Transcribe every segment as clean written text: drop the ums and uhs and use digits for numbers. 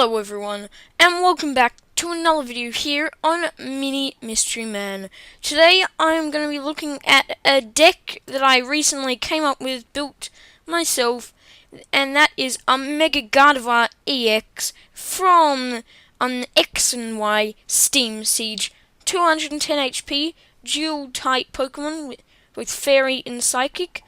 Hello everyone, and welcome back to another video here on Mini Mystery Man. Today I'm going to be looking at a deck that I recently came up with, built myself, and that is a Mega Gardevoir EX from X and Y Steam Siege. 210 HP, dual type Pokemon with Fairy and Psychic.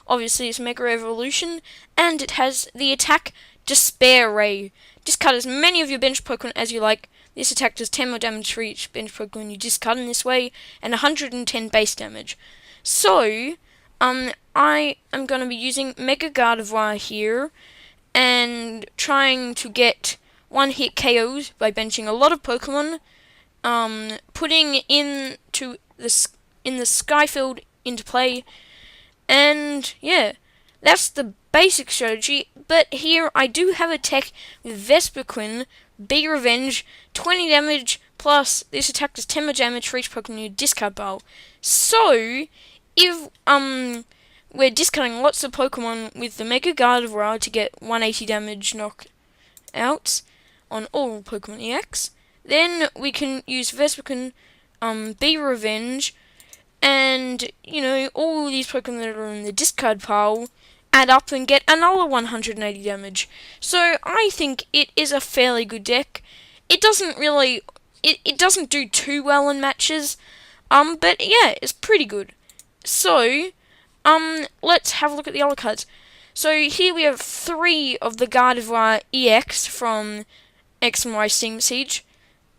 Obviously it's Mega Evolution, and it has the attack Despair Ray. Discard as many of your bench Pokemon as you like. This attack does 10 more damage for each bench Pokemon you discard in this way, and 110 base damage. So, I am going to be using Mega Gardevoir here, and trying to get one-hit KOs by benching a lot of Pokemon, putting in the Skyfield into play, and yeah, that's the basic strategy. But here I do have a tech with Vespiquen, Be Revenge, 20 damage, plus this attack does 10 more damage for each Pokemon you discard pile. So, if we're discarding lots of Pokemon with the Mega Gardevoir to get 180 damage knockouts on all Pokemon EX, then we can use Vespiquen, Be Revenge, and, you know, all these Pokemon that are in the discard pile add up and get another 180 damage. So I think it is a fairly good deck. It doesn't really, it doesn't do too well in matches, but yeah, it's pretty good. So, let's have a look at the other cards. So here we have 3 of the Gardevoir EX from X and Y Steam Siege.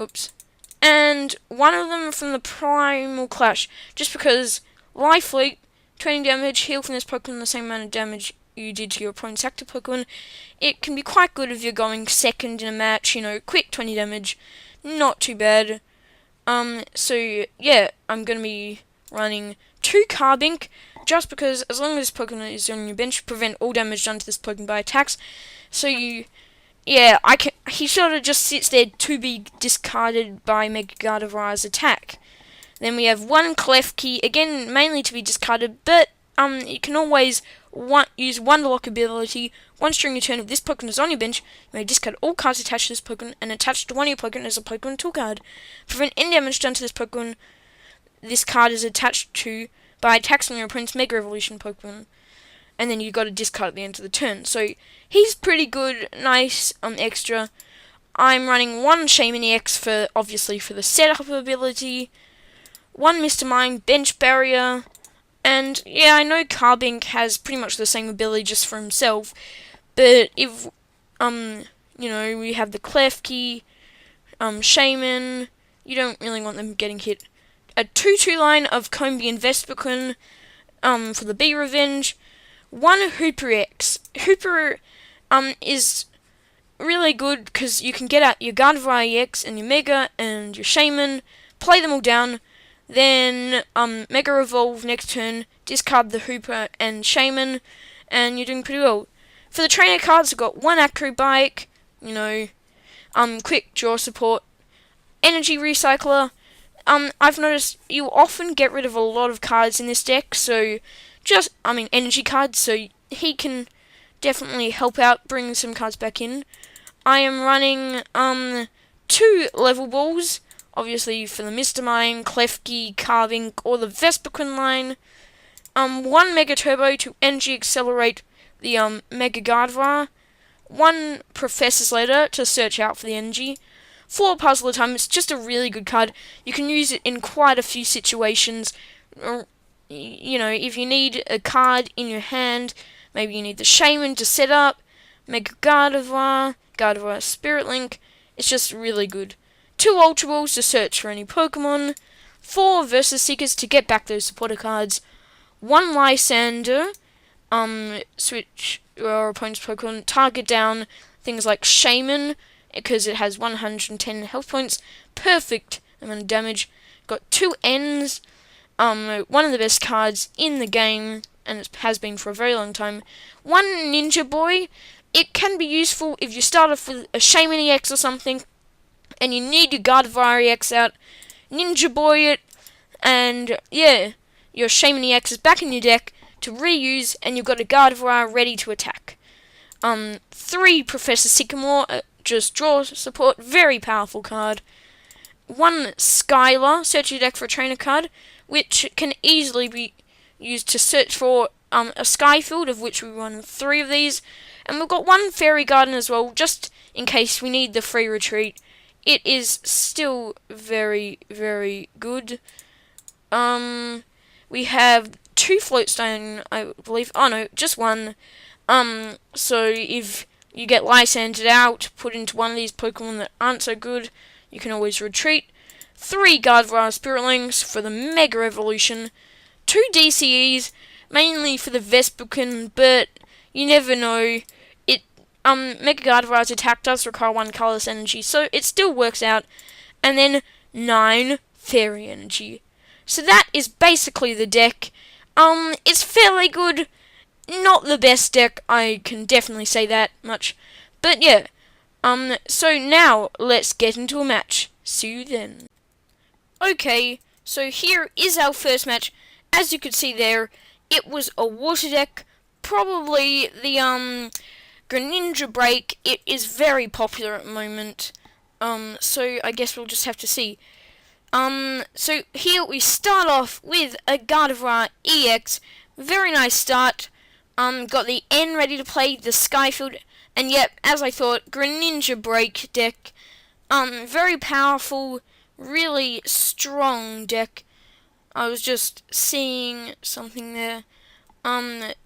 Oops. And 1 of them from the Primal Clash, just because Life Leak, 20 damage, heal from this Pokemon the same amount of damage you did to your opponent's active Pokemon. It can be quite good if you're going second in a match, you know, quick 20 damage, not too bad. So yeah, I'm going to be running 2 Carbink, just because as long as this Pokemon is on your bench, prevent all damage done to this Pokemon by attacks. So he sort of just sits there to be discarded by Mega Gardevoir's attack. Then we have 1 Klefki, again mainly to be discarded, but you can always use Wonder Lock ability. Once during your turn, if this Pokemon is on your bench, you may discard all cards attached to this Pokemon and attached to one of your Pokemon as a Pokemon tool card. Prevent any damage done to this Pokemon this card is attached to by attacks on your opponent's Mega Evolution Pokemon. And then you've got to discard at the end of the turn. So he's pretty good, nice extra. I'm running 1 Shaman EX obviously for the setup ability. 1 Mr. Mime, Bench Barrier, and yeah, I know Carbink has pretty much the same ability just for himself, but if, you know, we have the Klefki, Shaman, you don't really want them getting hit. A 2-2 line of Combee and Vespiquen, for the Be Revenge. 1 Hooper EX. Hooper, is really good because you can get out your Gardevoir EX and your Mega and your Shaman, play them all down, then Mega Evolve next turn, discard the Hooper and Shaman, and you're doing pretty well. For the trainer cards, I've got 1 Acrobike, you know, quick draw support, Energy Recycler. I've noticed you often get rid of a lot of cards in this deck, so energy cards, so he can definitely help out, bring some cards back in. I am running 2 Level Balls, obviously for the Mr. Mime, Klefki, Carbink, or the Vespiquen line. 1 Mega Turbo to energy accelerate the Mega Gardevoir. 1 Professor's Letter to search out for the energy. 4 Puzzle of Time. It's just a really good card. You can use it in quite a few situations. You know, if you need a card in your hand, maybe you need the Shaman to set up, Mega Gardevoir, Gardevoir Spirit Link. It's just really good. 2 Ultra Balls to search for any Pokemon. 4 Versus Seekers to get back those supporter cards. 1 Lysander, switch your opponent's Pokemon, target down things like Shaman, because it has 110 health points, perfect amount of damage. Got 2 Ns, one of the best cards in the game, and it has been for a very long time. 1 Ninja Boy, it can be useful if you start off with a Shaman EX or something, and you need your Gardevoir EX out, Ninja Boy it, and yeah, your Shaman EX is back in your deck to reuse, and you've got a Gardevoir ready to attack. 3 Professor Sycamore, just draw support, very powerful card. 1 Skylar, search your deck for a trainer card, which can easily be used to search for a sky field, of which we run 3 of these. And we've got 1 Fairy Garden as well, just in case we need the free retreat. It is still very, very good. We have 2 Floatstone, I believe. Oh no, just 1. So if you get Lysandred out, put into one of these Pokemon that aren't so good, you can always retreat. 3 Gardevoir Spiritlings for the Mega Evolution. 2 DCEs, mainly for the Vespiquen, but you never know. Mega Gardevoir's attack does require 1 Colorless Energy, so it still works out. And then 9 Fairy Energy. So that is basically the deck. It's fairly good. Not the best deck, I can definitely say that much. But yeah. So now let's get into a match. See you then. Okay, so here is our first match. As you could see there, it was a water deck. Probably the Greninja Break. It is very popular at the moment. So I guess we'll just have to see. So here we start off with a Gardevoir EX. Very nice start. Got the N ready to play, the Skyfield, and yet, as I thought, Greninja Break deck. Very powerful, really strong deck. I was just seeing something there.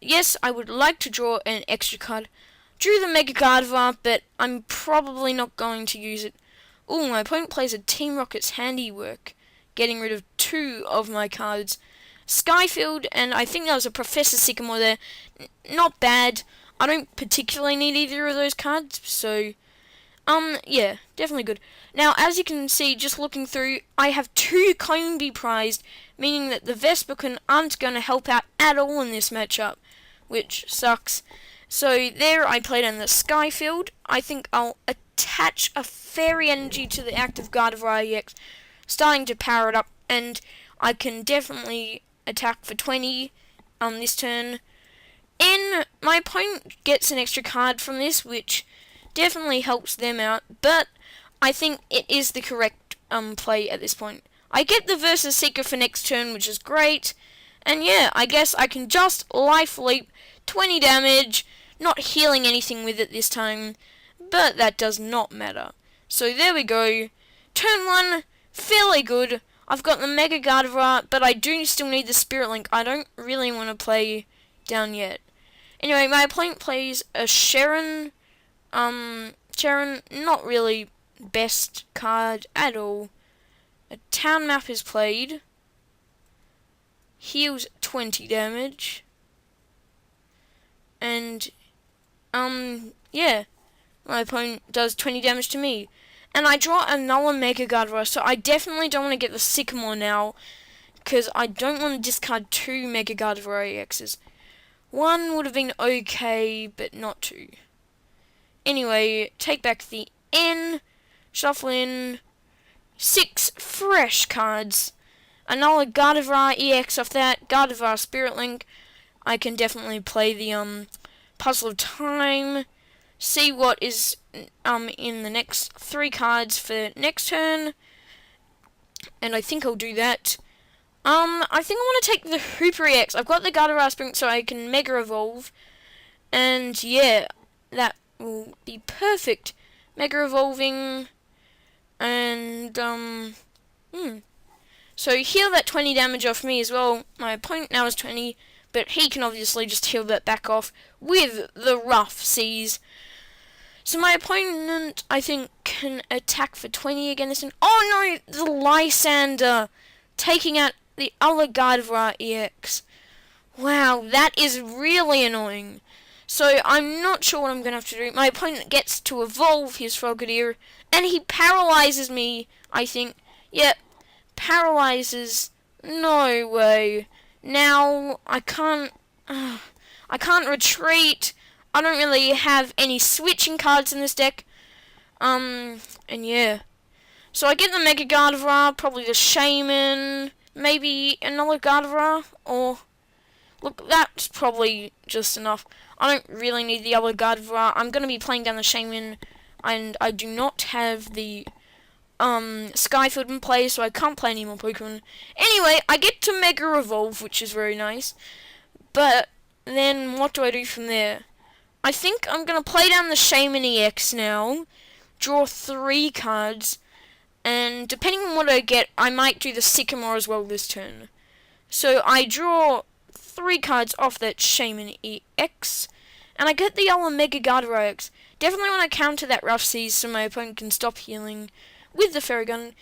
Yes, I would like to draw an extra card. Drew the Mega Gardevoir, but I'm probably not going to use it. Ooh, my opponent plays a Team Rocket's Handiwork, getting rid of 2 of my cards. Skyfield, and I think there was a Professor Sycamore there. Not bad. I don't particularly need either of those cards, so yeah, definitely good. Now, as you can see, just looking through, I have 2 Combee prized, meaning that the Vespiquen aren't going to help out at all in this matchup, which sucks. So there I played in the Skyfield. I think I'll attach a Fairy Energy to the active Gardevoir EX, starting to power it up, and I can definitely attack for 20 this turn. And my opponent gets an extra card from this, which definitely helps them out, but I think it is the correct play at this point. I get the Versus Seeker for next turn, which is great, and yeah, I guess I can just Life Leap, 20 damage, not healing anything with it this time, but that does not matter. So there we go. Turn 1, fairly good. I've got the Mega Gardevoir, but I do still need the Spirit Link. I don't really want to play down yet. Anyway, my opponent plays a Sharon. Sharon, not really best card at all. A Town Map is played. Heals 20 damage. And, yeah. My opponent does 20 damage to me. And I draw another Mega Gardevoir, so I definitely don't want to get the Sycamore now, because I don't want to discard 2 Mega Gardevoir EXs. 1 would have been okay, but not 2. Anyway, take back the N, shuffle in 6 fresh cards. Another Gardevoir EX off that, Gardevoir Spirit Link. I can definitely play the Puzzle of Time, see what is in the next 3 cards for next turn, and I think I'll do that. I think I want to take the Hooper EX. I've got the Gardevoir Spring, so I can Mega Evolve, and yeah, that will be perfect. Mega Evolving, and so heal that 20 damage off me as well. My opponent now is 20, but he can obviously just heal that back off with the Rough Seas. So my opponent, I think, can attack for 20 again this turn. Oh no, the Lysander taking out the other Gardevoir EX. Wow, that is really annoying. So I'm not sure what I'm going to have to do. My opponent gets to evolve his Frogadier, and he paralyzes me, I think. Yep, paralyzes. No way. Now, I can't retreat. I don't really have any switching cards in this deck. And yeah. So I get the Mega Gardevoir, probably the Shaman, maybe another Gardevoir, or... Look, that's probably just enough. I don't really need the other Gardevoir. I'm going to be playing down the Shaman. and I do not have the Skyfield in play, so I can't play any more Pokemon. Anyway, I get to Mega Evolve, which is very nice. But then what do I do from there? I think I'm going to play down the Shaman EX now, draw 3 cards, and depending on what I get, I might do the Sycamore as well this turn. So I draw 3 cards off that Shaman EX, and I get the yellow Mega Gardevoir. Definitely want to counter that Rough Seas so my opponent can stop healing with the Fairy Gun.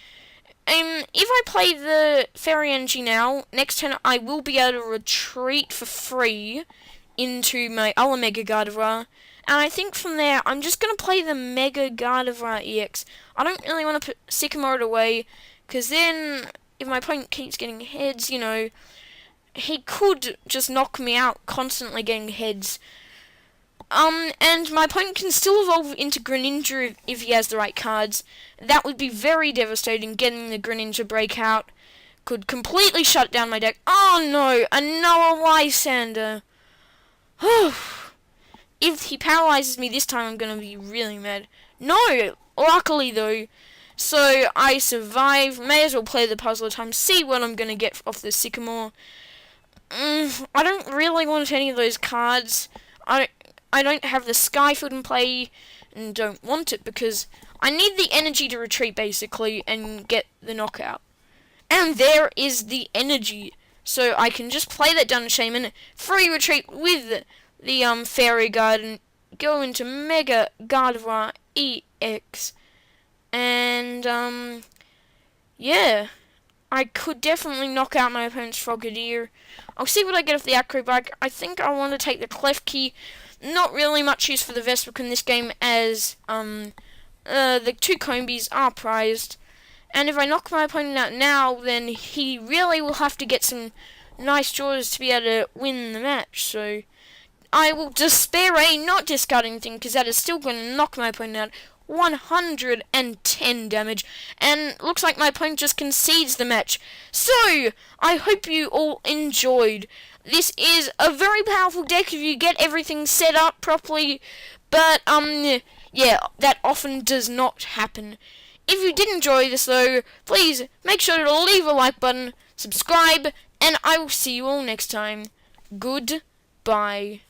If I play the Fairy Energy now, next turn I will be able to retreat for free into my other Mega Gardevoir. And I think from there, I'm just going to play the Mega Gardevoir EX. I don't really want to put Sycamore away, because then if my opponent keeps getting heads, you know, he could just knock me out constantly getting heads. And my opponent can still evolve into Greninja if he has the right cards. That would be very devastating. Getting the Greninja breakout could completely shut down my deck. Oh no, another Lysander. If he paralyzes me this time, I'm going to be really mad. No, luckily though. So I survive. May as well play the puzzle time, see what I'm going to get off the Sycamore. I don't really want any of those cards. I don't have the Skyfield in play, and don't want it because I need the energy to retreat basically and get the knockout. And there is the energy, so I can just play that down Shaman, free retreat with the Fairy Guard, and go into Mega Gardevoir EX. And yeah, I could definitely knock out my opponent's Frogadier. I'll see what I get off the Acrobike. I think I want to take the Klefki. Not really much use for the Vespiquen in this game, as the 2 Combies are prized. And if I knock my opponent out now, then he really will have to get some nice draws to be able to win the match. So I will despair not discard anything, because that is still going to knock my opponent out. 110 damage, and looks like my opponent just concedes the match. So I hope you all enjoyed. This is a very powerful deck if you get everything set up properly, but yeah, that often does not happen. If you did enjoy this though, please make sure to leave a like button, subscribe, and I will see you all next time. Goodbye.